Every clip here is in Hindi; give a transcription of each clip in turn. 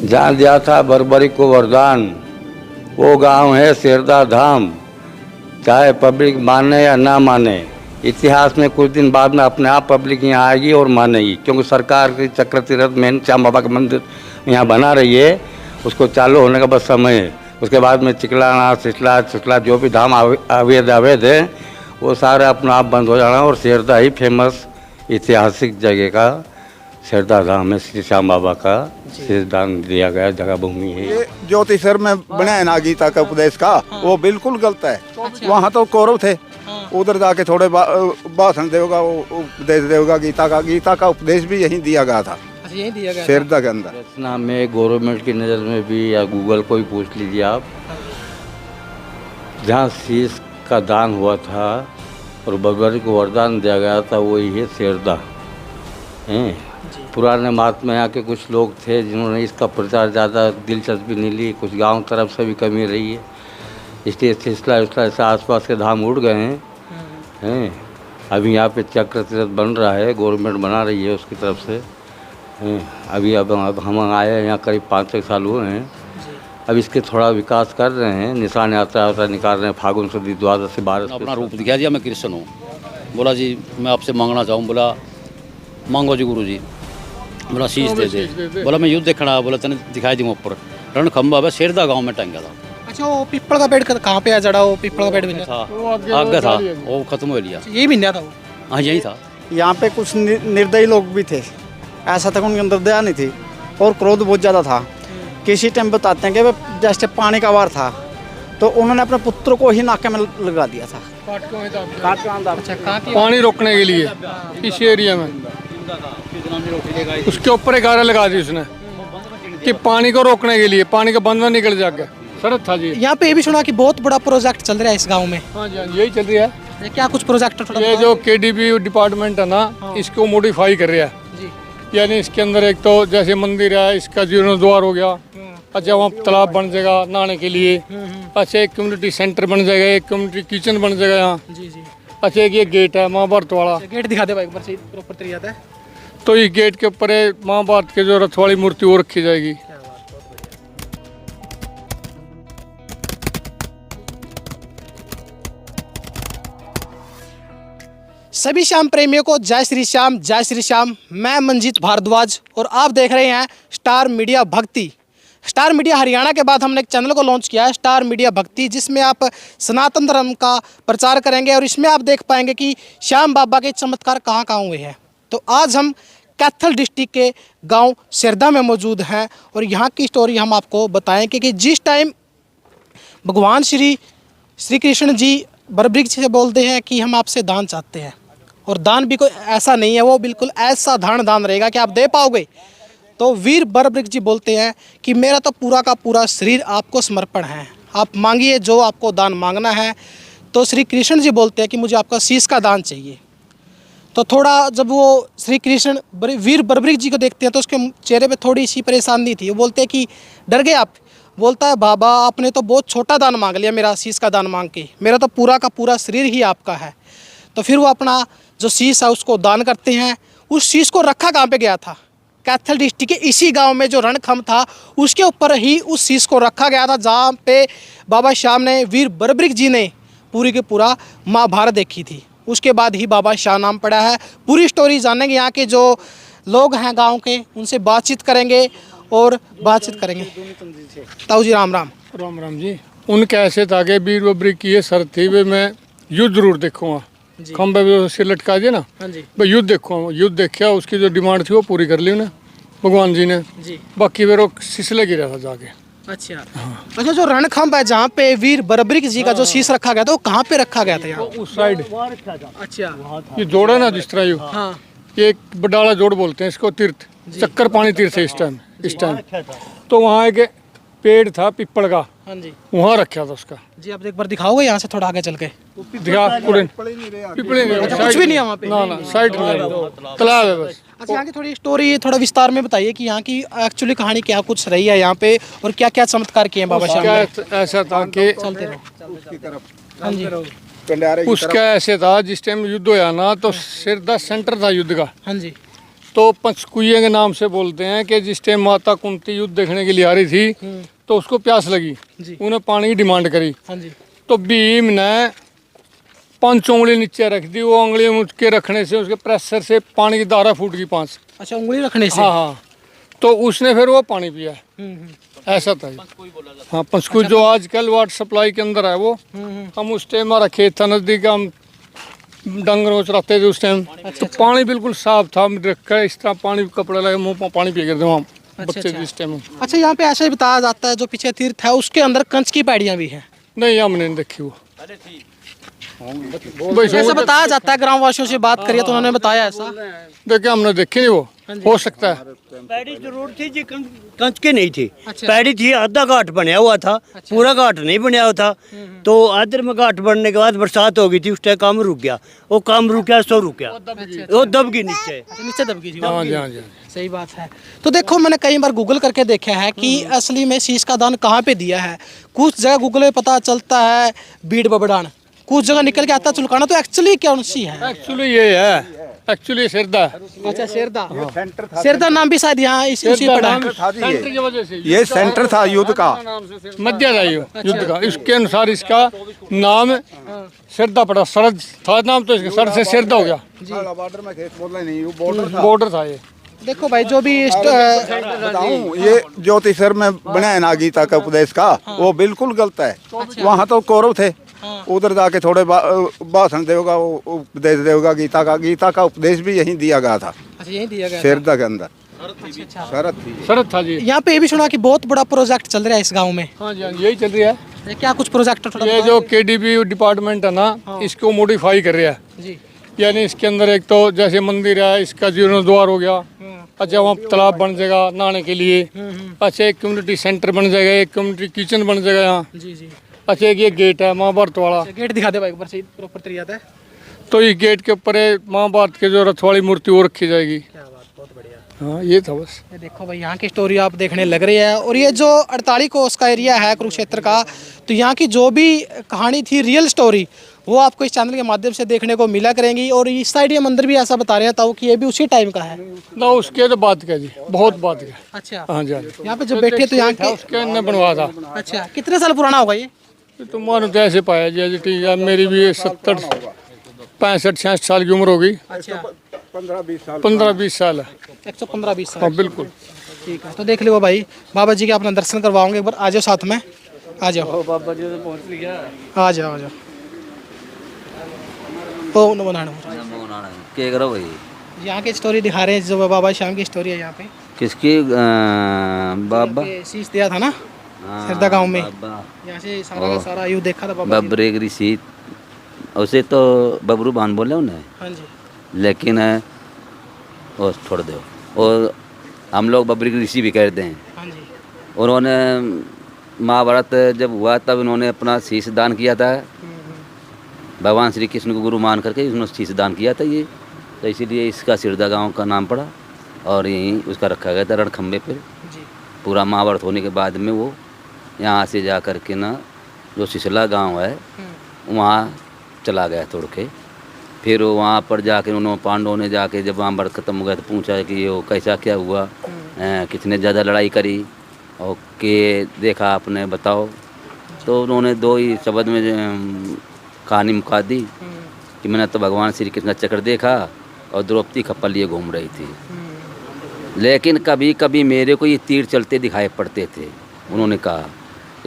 जहाँ दिया था बर्बरी को वरदान, वो गांव है शेरदा धाम। चाहे पब्लिक माने या ना माने, इतिहास में कुछ दिन बाद में अपने आप पब्लिक यहाँ आएगी और मानेगी, क्योंकि सरकार की चक्र तीर्थ में श्याम बाबा का मंदिर यहाँ बना रही है। उसको चालू होने का बस समय है। उसके बाद में चिकलाना सिसला जो भी धाम अवैध है वो सारा अपना आप बंद हो जाना, और शेरदा ही फेमस ऐतिहासिक जगह का शेरदा धाम है। श्री श्याम बाबा का दान दिया गया जगह भूमि है। ये ज्योतिषर में बना है ना गीता का उपदेश का, वो बिल्कुल गलत है। वहाँ तो कौरव थे, उधर जाके थोड़े भाषण देगा, वो उपदेश देगा गीता का उपदेश भी यहीं दिया गया था, यही दिया गया शेरदा के अंदर। रचना में गवर्नमेंट की नज़र में भी, या गूगल को ही पूछ लीजिए आप, जहाँ शीश का दान हुआ था और बर्बरी को वरदान दिया गया था, वही है शेरदा हैं। पुराने महात्मा यहाँ के कुछ लोग थे जिन्होंने इसका प्रचार ज़्यादा दिलचस्पी नहीं ली। कुछ गांव तरफ से भी कमी रही है, इसलिए सिसला से आसपास के धाम उड़ गए हैं। अभी यहाँ पे चक्र तीर्थ बन रहा है, गवर्नमेंट बना रही है उसकी तरफ से। अभी अब हम आए हैं यहाँ, करीब 5-6 साल हुए हैं। अब इसके थोड़ा विकास कर रहे हैं, निशान यात्रा निकाल रहे हैं। फागुन से द्वादश से 12 अपना रूप दिखा दिया, मैं कृष्ण हूँ। बोला जी मैं आपसे मांगना चाहूँ। बोला मांगो जी गुरु जी। बोला शीश दे दे। बोला मैं युद्ध देखना। बोला तेने दिखाई दूँ ऊपर रण खंबा है, शेरदा गाँव में टंगा था। अच्छा, वो पीपल का पेड़ कहाँ पे है जड़ा? वो पीपल का पेड़ भी था आगे था, वो खत्म हो लिया। यही भी था वो? हाँ यही था। यहाँ पे कुछ निर्दयी लोग भी थे, ऐसा तक उनके अंदर दया नहीं थी और क्रोध बहुत ज़्यादा था। किसी टाइम बताते हैं कि जैसे पानी का वार था तो उन्होंने अपने पुत्र को ही नाके में लगा दिया था। पानी रोकने के लिए इस एरिया में उसके ऊपर 11 लगा दी उसने कि पानी को रोकने के लिए, पानी का बंद निकल जाएगा। सड़क था जी। यहाँ पे ये भी सुना कि बहुत बड़ा प्रोजेक्ट चल रहा है इस गांव में। हाँ जी, यही चल रही है। ये क्या कुछ प्रोजेक्ट? ये जो KDB डिपार्टमेंट है ना, इसको मॉडिफाई कर रहा है जी। यानी इसके अंदर एक तो जैसे मंदिर है, इसका जीर्णोद्वार हो गया। अच्छा, वहाँ तालाब बन जाएगा नहाने के लिए। अच्छा, एक कम्युनिटी सेंटर बन जाएगा, एक कम्युनिटी किचन बन जाएगा यहाँ। जी जी। अच्छा, एक ये गेट है महाभारत वाला। गेट दिखा दे भाई एक बार, सही प्रॉपर तरीका है। तो इस गेट के ऊपर महाभारत के जो रथ वाली मूर्ति वो रखी जाएगी। सभी श्याम प्रेमियों को जय श्री श्याम, जय श्री श्याम। मैं मंजीत भारद्वाज और आप देख रहे हैं स्टार मीडिया भक्ति। स्टार मीडिया हरियाणा के बाद हमने एक चैनल को लॉन्च किया है, स्टार मीडिया भक्ति, जिसमें आप सनातन धर्म का प्रचार करेंगे और इसमें आप देख पाएंगे कि श्याम बाबा के चमत्कार कहाँ कहाँ हुए हैं। तो आज हम कैथल डिस्ट्रिक्ट के गांव शेरदा में मौजूद हैं और यहाँ की स्टोरी हम आपको बताएंगे कि जिस टाइम भगवान श्री कृष्ण जी बरवृक्ष से बोलते हैं कि हम आपसे दान चाहते हैं, और दान भी कोई ऐसा नहीं है, वो बिल्कुल ऐसा दान रहेगा कि आप दे पाओगे। तो वीर बरवृक्ष जी बोलते हैं कि मेरा तो पूरा का पूरा शरीर आपको समर्पण है, आप मांगिए जो आपको दान मांगना है। तो श्री कृष्ण जी बोलते हैं कि मुझे आपका शीश का दान चाहिए। तो थोड़ा जब वो श्री कृष्ण वीर बरवृक्ष जी को देखते हैं तो उसके चेहरे पे थोड़ी सी परेशानी थी। वो बोलते हैं कि डर गए आप? बोलता है बाबा आपने तो बहुत छोटा दान मांग लिया मेरा शीश का दान मांग के, मेरा तो पूरा का पूरा शरीर ही आपका है। तो फिर वो अपना जो शीश है उसको दान करते हैं। उस शीश को रखा कहाँ पे गया था? कैथल डिस्ट्रिक्ट के इसी गांव में जो रणखंभ था उसके ऊपर ही उस शीश को रखा गया था, जहाँ पे बाबा श्याम ने, वीर बरवृक्ष जी ने पूरी के पूरा महाभारत देखी थी। उसके बाद ही बाबा श्याम नाम पड़ा है। पूरी स्टोरी जानेंगे, यहाँ के जो लोग हैं गाँव के, उनसे बातचीत करेंगे और बातचीत करेंगे। ताऊ जी राम राम। राम राम जी। उनका ऐसे था कि वीर बरवृक्ष की ये शर्त थी, वे मैं युद्ध जरूर देखूंगा। खंबे पे सिर लटका दिया ना, भाई युद्ध देखूंगा। युद्ध देखा, उसकी जो डिमांड थी वो पूरी कर ली उन्हें भगवान जी ने जी। बाकी वे रोक सिसले गिरा था जाके। अच्छा हाँ। अच्छा, जो रणखंभ है जहाँ पे वीर बरवृक्ष जी का जो शीश रखा गया था वो कहाँ पे रखा गया था? यहाँ उस साइड। अच्छा, ये जोड़ है ना जिस तरह यू, हाँ, ये एक बडाला जोड़ बोलते हैं इसको, तीर्थ चक्कर पानी तीर्थ है इस टाइम। तो वहाँ एक पेड़ था पीपल का, हाँ जी, वहाँ रखा था उसका जी। आप एक बार दिखाओगे यहाँ से थोड़ा आगे चल के? दिखा पीपल कुछ भी नहीं है वहाँ पे? ना साइड तालाब है बस। अच्छा, यहाँ की थोड़ी स्टोरी थोड़ा विस्तार में बताइए कि यहाँ की एक्चुअली कहानी क्या कुछ रही है यहाँ पे और क्या क्या चमत्कार किए हैं बाबा श्याम ने? ऐसा था कि चलते रहो। हाँ जी। उसका ऐसे था जिस टाइम युद्ध होया ना तो शेरदा सेंटर था युद्ध का। हाँ जी। तो पंचकुइये के नाम से बोलते हैं कि जिस टाइम माता कुंती युद्ध देखने के लिए आ रही थी तो उसको प्यास लगी, उन्हें पानी की डिमांड करी। हाँ जी। तो भीम ने 5 उंगली नीचे रख दी, वो उंगली मुझ के रखने से उसके प्रेशर से पानी की धारा फूट गई 5। अच्छा, उंगली रखने से? हाँ हाँ, तो उसने फिर वो पानी पिया। ऐसा था ये। हाँ, पंचकुई जो आजकल वाटर सप्लाई के अंदर है वो। हम उस टाइम हमारा खेत था नजदीक, हम डंगर चलाते थे उस टाइम। तो पानी बिल्कुल साफ था, रखा इस तरह पानी कपड़ा लगे मुंह पर पानी पी करते वहाँ बच्चे जिस टाइम। अच्छा, यहाँ पे ऐसा ही बताया जाता है जो पीछे तीर्थ है उसके अंदर कंच की पैड़ियाँ भी हैं। नहीं, हमने नहीं देखी वो। ऐसा बताया जाता है, ग्रामवासियों से बात करिए तो उन्होंने बताया ऐसा। देखिए हमने देखी नहीं वो, हो सकता है। पैड़ी जरूर थी जी, कंच के नहीं थी। अच्छा। पैड़ी थी, आधा घाट बनया हुआ था। पूरा घाट नहीं बनया हुआ था। तो आधे में घाट बनने के बाद बरसात हो गई थी, उस टाइम काम रुक गया। वो काम रुक गया, सो रुक गया, वो दब गई नीचे। नीचे दब गई थी। हाँ जी, हाँ जी। सही बात है। तो देखो, मैंने कई बार गूगल करके देखा है कि असली में शीश का दान कहाँ पे दिया है। कुछ जगह गूगल में पता चलता है बीड़ बबड़ान, कुछ जगह निकल के आता चुलकाना। तो एक्चुअली कौन सी है? एक्चुअली ये है, एक्चुअली सिरदा। अच्छा, शेरदा। सेंटर था, शेरदा नाम भी शायद यहाँ इसी उसी पड़ा है। था जी सेंटर की वजह से ये सेंटर था युद्ध का। मध्य था ये युद्ध का, इसके अनुसार इसका नाम सिरदा पड़ा। सरद था नाम, तो इसके सर से सिरदा हो गया। बॉर्डर में खेत बोल रहे नहीं, वो बॉर्डर था। बॉर्डर था ये। देखो भाई, जो भी बताऊं, ये ज्योतिषर में बना है ना गीता का उपदेश का, वो बिल्कुल गलत है। वहाँ तो कौरव थे, उधर जाके थोड़े भाषण देगा, वो उपदेश देगा गीता का उपदेश भी यहीं दिया गया था। अच्छा, यही दिया गया शेरदा के अंदर अच्छा। शरत थी। सरद था जी। यहाँ पे ये भी सुना कि बहुत बड़ा प्रोजेक्ट चल रहा है इस गांव में। हाँ जी, हाँ जी, यही चल रही है। ये क्या कुछ प्रोजेक्ट? थोड़ा ये जो KDP डिपार्टमेंट है ना, इसको मॉडिफाई कर रहा है। जी। यानी इसके अंदर एक तो जैसे मंदिर है, इसका जीर्णोद्वार हो गया। अच्छा, वहाँ तालाब बन जाएगा नहाने के लिए। अच्छा, एक कम्युनिटी सेंटर बन जाएगा, एक कम्युनिटी किचन बन जाएगा यहाँ। जी जी। अच्छा, एक ये गेट है महाभारत वाला। गेट दिखा दे भाई, ऊपर से प्रॉपर तरीका है। तो इस गेट के ऊपर महाभारत के जो रथ वाली मूर्ति वो रखी जाएगी। क्या बात, बहुत बढ़िया। हाँ, ये था बस। ये देखो भाई, यहाँ की स्टोरी आप देखने लग रही है। और ये जो 48 कोस का एरिया है कुरुक्षेत्र का, तो यहाँ की जो भी कहानी थी, रियल स्टोरी, वो आपको इस चैनल के माध्यम से देखने को मिला करेंगी। और इस साइड ये मंदिर भी ऐसा बता रहे हैं कि ये भी उसी टाइम का है ना, उसके तो बात क्या जी, बहुत बात क्या। अच्छा। हाँ जी, हाँ जी। यहाँ पे जब बैठे तो यहाँ के उसके ने बनवाया था। अच्छा, कितने साल पुराना होगा ये? तो मानो तो ऐसे पाया जी, ठीक है। मेरी भी 70 65 66 साल की उम्र होगी। अच्छा, 15-20 साल है। 115-20 साल। हाँ, बिल्कुल। ठीक है, तो देख लो भाई, बाबा जी के अपना दर्शन करवाओगे। एक बार आ जाओ साथ में, आ जाओ। बाबा जी तो पहुंच लिया। आ जाओ, आ जाओ। ओ नमो नारायण। क्या करो भाई? यहाँ की स्टोरी दिखा रहे हैं, जो बाबा श्याम की स्टोरी है यहाँ पे। किसकी बाबा? ये शीश दिया था ना सिरदा गांव में। बाबा यहाँ से सारा का सारा यू देखा था बाबा जी। बबरे ऋषि, उसे तो बबरू बांध बोले उन्हें, हाँ जी। लेकिन वो छोड़ दो। और हम लोग बबरी ऋषि भी कहते हैं। हाँ जी। उन्होंने महाभारत जब हुआ तब उन्होंने अपना शीश दान किया था। भगवान श्री कृष्ण को गुरु मान करके उन्होंने शीश दान किया था ये, तो इसीलिए इसका सिरदा गांव का नाम पड़ा और यहीं उसका रखा गया था रणखंबे पर। जी। पूरा महाभारत होने के बाद में वो यहाँ से जा कर के ना जो सिसला गांव है वहाँ चला गया तोड़ के। फिर वो वहाँ पर जाकर उन्होंने पांडवों ने जाके जब महाभारत खत्म हो गया तो पूछा कि ये कैसा क्या हुआ, कितने ज़्यादा लड़ाई करी और के देखा आपने बताओ। तो उन्होंने 2 ही शब्द में कहानी मुका दी कि मैंने तो भगवान श्री कृष्ण का चक्र देखा और द्रौपदी खप्पा लिए घूम रही थी, लेकिन कभी कभी मेरे को ये तीर चलते दिखाई पड़ते थे, उन्होंने कहा।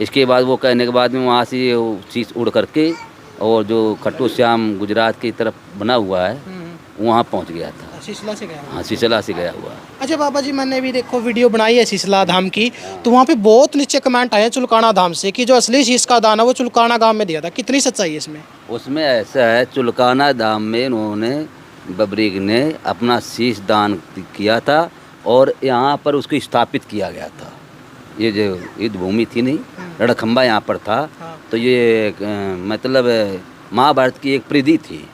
इसके बाद वो कहने के बाद में वहाँ से चीज़ उड़ करके और जो खट्टू श्याम गुजरात की तरफ बना हुआ है वहाँ पहुँच गया था। सिसला से गया। हाँ, सिसला से गया हुआ। अच्छा बाबा जी, मैंने भी देखो वीडियो बनाई है सिसला धाम की, तो वहाँ पे बहुत नीचे कमेंट आए हैं चुलकाना धाम से कि जो असली शीश का दान है वो चुलकाना गांव में दिया था। कितनी सच्चाई है इसमें? उसमें ऐसा है, चुलकाना धाम में उन्होंने बबरीक ने अपना शीश दान किया था और यहाँ पर उसको स्थापित किया गया था। ये जो युद्ध भूमि थी नहीं, रणखंबा यहाँ पर था। तो ये मतलब महाभारत की एक परिधि थी।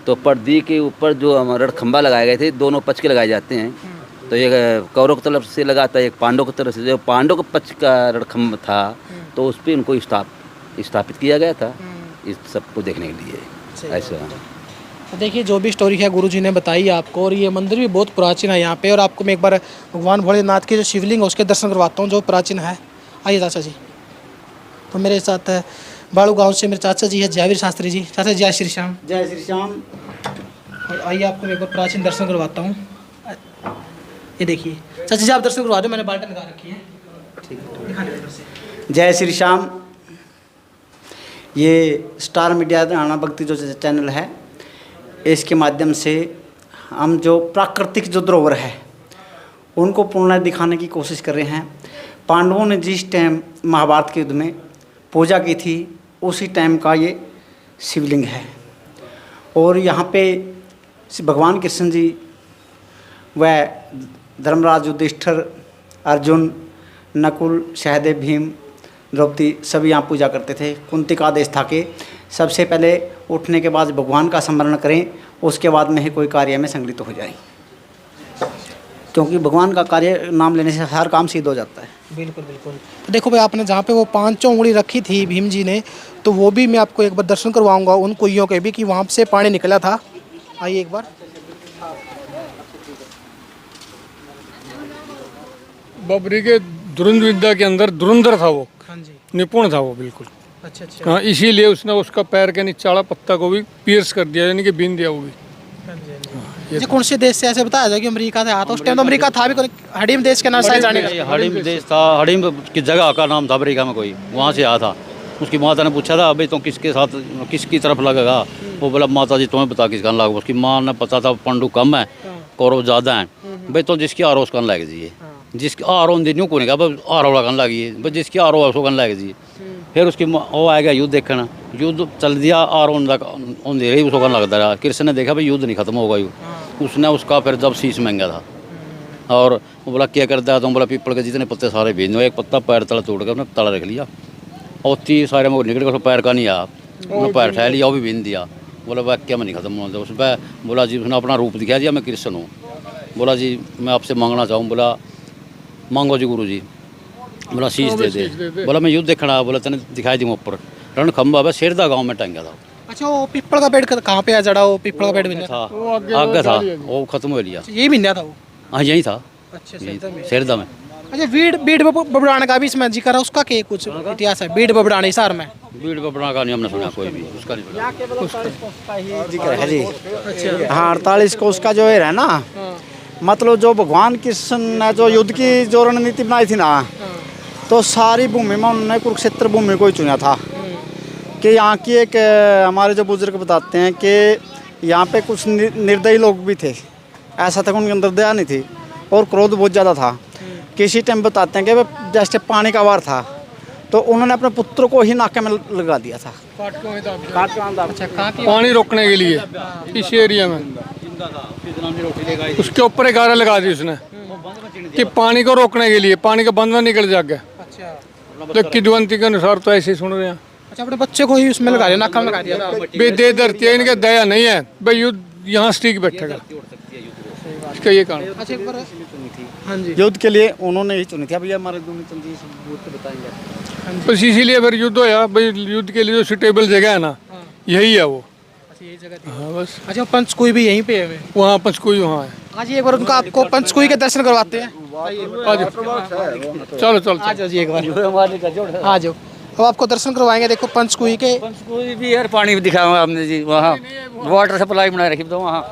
तो परिधि के ऊपर जो रणखंबा लगाए गए थे, दोनों पक्ष के लगाए जाते हैं। तो एक कौरव की तरफ से लगा था, एक पांडव की तरफ से। जो पांडव के पक्ष का रणखंबा था तो उस पर उनको स्थापित किया गया था इस सबको देखने के लिए। ऐसा तो देखिए जो भी स्टोरी है गुरुजी ने बताई आपको, और ये मंदिर भी बहुत प्राचीन है यहाँ पे। और आपको मैं एक बार भगवान भोलेनाथ की जो शिवलिंग है उसके दर्शन करवाता हूँ जो प्राचीन है। आइए चाचा जी। तो मेरे साथ बाड़ू गांव से मेरे चाचा जी है जयवीर शास्त्री जी। चाचा जय श्री श्याम। जय श्री श्याम। और आइए आपको मैं एक बार प्राचीन दर्शन करवाता हूँ। ये देखिए चाचा जी आप दर्शन करवा दो, मैंने बाल्टी लगा रखी है। ठीक है। जय श्री श्याम। ये स्टार मीडिया हरियाणा भक्ति जो चैनल है, इसके माध्यम से हम जो प्राकृतिक जो धरोहर है उनको पुनः दिखाने की कोशिश कर रहे हैं। पांडवों ने जिस टाइम महाभारत के युद्ध में पूजा की थी उसी टाइम का ये शिवलिंग है। और यहाँ पे भगवान कृष्ण जी व धर्मराज युधिष्ठिर, अर्जुन, नकुल, सहदेव, भीम, द्रौपदी सभी यहाँ पूजा करते थे। कुंती का आदेश था कि सबसे पहले उठने के बाद भगवान का स्मरण करें, उसके बाद में ही कोई कार्य में संगलित हो जाए, क्योंकि भगवान का कार्य नाम लेने से हर काम सिद्ध हो जाता है। बिल्कुल बिल्कुल। तो देखो भाई आपने जहाँ पे वो 5 उंगली रखी थी भीम जी ने, तो वो भी मैं आपको एक बार दर्शन करवाऊंगा उन कुइयों के भी कि वहाँ से पानी निकला था। आइए एक बार। बबरी के धुरंध विद्या के अंदर धुरंधर था वो, हाँ जी। निपुण था वो बिल्कुल। अच्छा अच्छा। हाँ, इसीलिए उसने उसका पैर के नीचे चाड़ा पत्ता को भी पियर्स कर दिया, यानी कि बीन दिया वो भी। ये कौन से देश से ऐसे बताया जाए कि अमेरिका से आया था? उस टाइम तो अमेरिका था भी कोई, हडीम देश के नाम से जाने का। हड़ीम देश था, हड़ीम की जगह का नाम था अमेरिका में, कोई वहाँ से आया था। उसकी माता ने पूछा था अभी तो किसके साथ किसकी तरफ लगेगा, वो बोला माता जी तुम्हें पता किसका लगा। उसकी माँ ने पता था पांडु कम है कौरव ज़्यादा हैं, भाई तो जिसकी आरो उसका लग जाइए, जिसकी आरो दिन को नहीं कहा आरो लगन लगी, भाई जिसकी आरो उसको कन लग जाइए। फिर उसकी वो आएगा युद्ध देखना, युद्ध चल दिया और उन दे रही उसको कन लगता रहा। कृष्ण ने देखा भाई युद्ध नहीं खत्म होगा उसने उसका फिर जब शीश महंगा था और वो बोला क्या करता है, तो बोला पीपल के जितने पत्ते सारे भेज दो, एक पत्ता पैर तला तोड़ कर उसने तला रख लिया और 30 सारे में निकल कर पैर का नहीं आया, उन्होंने पैर उठा लिया, वो भी बीन दिया। बोला वाक्य में नहीं खत्म होता उस पर। बोला जी उसने अपना रूप दिखा दिया, मैं कृष्ण हूँ। बोला जी मैं आपसे मांगना चाहूँ। बोला मांगो जी गुरु जी। बोला शीश दे दे। बोला मैं युद्ध देखना। बोला तेने दिखाई दूँ ऊपर रण खंबा है शेरदा गाँव में टंगा था। अच्छा वो पीपल का पेड़ कहाँ पे आ जड़ा? वो पीपल का पेड़ भी था आगे था, वो खत्म हो लिया। ये भी था वो? हाँ यही था। अच्छा शेरदा में। अच्छा बीड़ बबड़ाने का भी इसमें जिक्र है, उसका क्या कुछ इतिहास है? बीड़ बबड़ाने हिसार में बीड़ बबड़ा का नहीं हमने सुना कोई भी, उसका नहीं सुना। जिक्र है जी। अच्छा हाँ 48 को उसका जो है ना, मतलब जो भगवान कृष्ण ने जो युद्ध की जो रणनीति बनाई थी ना, तो सारी भूमि में उन्होंने कुरुक्षेत्र भूमि को ही चुना था। कि यहाँ की एक हमारे जो बुजुर्ग बताते हैं कि यहाँ पे कुछ निर्दयी लोग भी थे, ऐसा तक उनके अंदर दया नहीं थी और क्रोध बहुत ज़्यादा था। किसी टाइम बताते हैं कि जैसे पानी का वार था तो उन्होंने अपने पुत्र को ही नाके में लगा दिया था। पानी रोकने के लिए इस एरिया में उसके ऊपर 11 लगा दी उसने कि पानी को रोकने के लिए, पानी का बंधना निकल जाएगा। तो किद्वंती के अनुसार तो ऐसे ही सुन रहे हैं। अच्छा अपने बच्चे को ही उसमें लगा दिया, नाका में लगा दिया। बेदे धरती है, इनके दया नहीं है भाई, युद्ध यहाँ स्टिक बैठेगा, इसका ये कारण। अच्छा एक बार हाँ जी युद्ध के लिए उन्होंने ही चुनी थी। अभी हमारे गोविंद जी सबूत बताएंगे। बस इसीलिए फिर युद्ध होया भाई, युद्ध के लिए जो सुटेबल जगह है ना यही है वो। यही जगह थी। हाँ बस। अच्छा पंचकुई भी यहीं पे है? वहाँ पंचकुई वहाँ है। आज एक बार उनका आपको पंचकुई के दर्शन करवाते हैं। चलो चलो आ जाओ जी एक बार आ जाओ। अब आपको दर्शन करवाएंगे। देखो पंचकुई के कोई भी यार पानी भी दिखाऊंगा आपने जी, वहाँ वाटर सप्लाई बना रखी तो वहाँ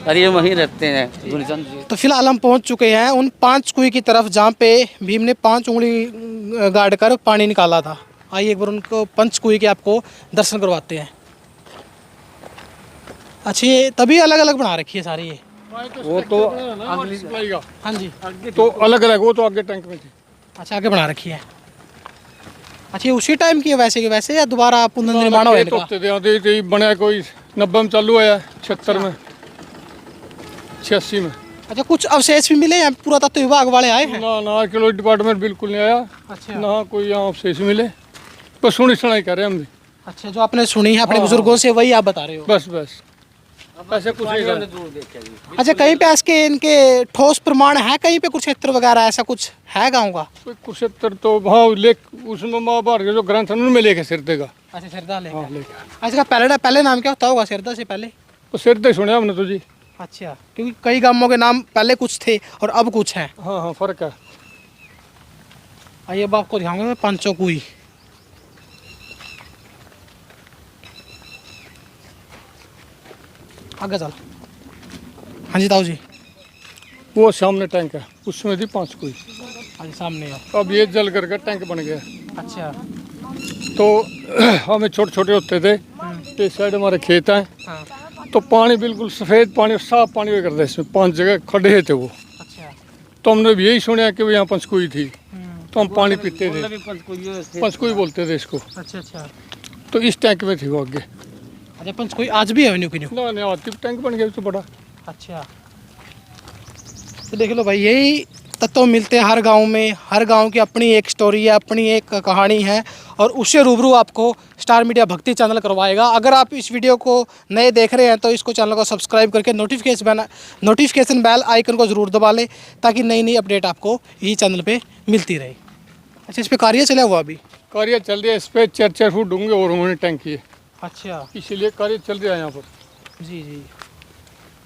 अरे वहीं रहते हैं गुलचंद जी। तो फिलहाल हम पहुंच चुके हैं उन 5 कुएं की तरफ जहाँ पे भीम ने 5 उंगली गाड़ कर पानी निकाला था। आइए एक बार उनको पंचकुई के आपको दर्शन करवाते हैं। अच्छा ये तभी अलग अलग बना रखी है सारी ये? वो तो हाँ जी तो अलग अलग, वो तो आगे टैंक में थी। अच्छा आगे बना रखी है। अच्छा ये उसी टाइम की है वैसे के वैसे या दोबारा पुनर्निर्माण हुआ इनका? बना कोई 90 में चालू है, 76 में, 86 में। अच्छा कुछ अवशेष भी मिले हैं? पुरातत्व विभाग वाले आए हैं? ना ना आर्कियोलॉजी डिपार्टमेंट बिल्कुल नहीं आया। अच्छा ना कोई यहाँ अवशेष मिले, बस सुनी सुनाई कर रहे हैं हम भी। अच्छा जो आपने सुनी है अपने बुजुर्गों से वही आप बता रहे हो? बस बस ऐसे कुछ नहीं कर। अच्छा कहीं पे इसके इनके ठोस प्रमाण है कहीं पे कुरुक्षेत्र वगैरह ऐसा कुछ है गाँव का? कुरुक्षेत्र तो हाँ लेख उसमें महाभारत के जो ग्रंथ हैं उनमें लेके सिरते का। अच्छा सिरदा लेके। अच्छा पहले नाम क्या होता होगा सिरदा से पहले? वो सिरदा ही सुना हमने तो जी। अच्छा, क्योंकि कई गांवों के नाम पहले कुछ थे और अब कुछ हैं। हाँ हाँ फर्क है। आइए अब आपको दिखाऊंगा मैं पंचकुई। आगे चल। हाँ जी ताऊ जी। वो सामने टैंक है, उसमें थी पंचकुई। हाँ जी सामने है। अब ये जल करके टैंक बन गया। अच्छा। तो हमें छोटे छोटे होते थे, इस साइड हमारे खेत हैं, हाँ। तो पानी बिल्कुल सफ़ेद पानी और साफ पानी हुआ करता है। इसमें 5 जगह खड्डे थे वो। अच्छा। तो हमने भी यही सुना कि वो यहाँ पंचकुई थी, तो हम पानी पीते थे, पंचकुई बोलते थे इसको। अच्छा अच्छा। तो इस टैंक में थी वो आगे। अच्छा पंचकुई आज भी है न्यू की न्यू। ना नहीं आती, टैंक बन गया तो बड़ा। अच्छा, तो देख लो भाई, यही तत्व मिलते हैं हर गांव में। हर गांव की अपनी एक स्टोरी है, अपनी एक कहानी है, और उससे रूबरू आपको स्टार मीडिया भक्ति चैनल करवाएगा। अगर आप इस वीडियो को नए देख रहे हैं तो इसको चैनल को सब्सक्राइब करके नोटिफिकेशन बेल आइकन को ज़रूर दबा लें, ताकि नई नई अपडेट आपको यही चैनल पे मिलती रहे। अच्छा, इस पर कार्य चला हुआ अभी? कार्य चल रहा है इस पर, 4-4 फुट डूंगे और उन्होंने टैंक किए। अच्छा, इसीलिए कार्य चल रहा है यहाँ पर। जी जी।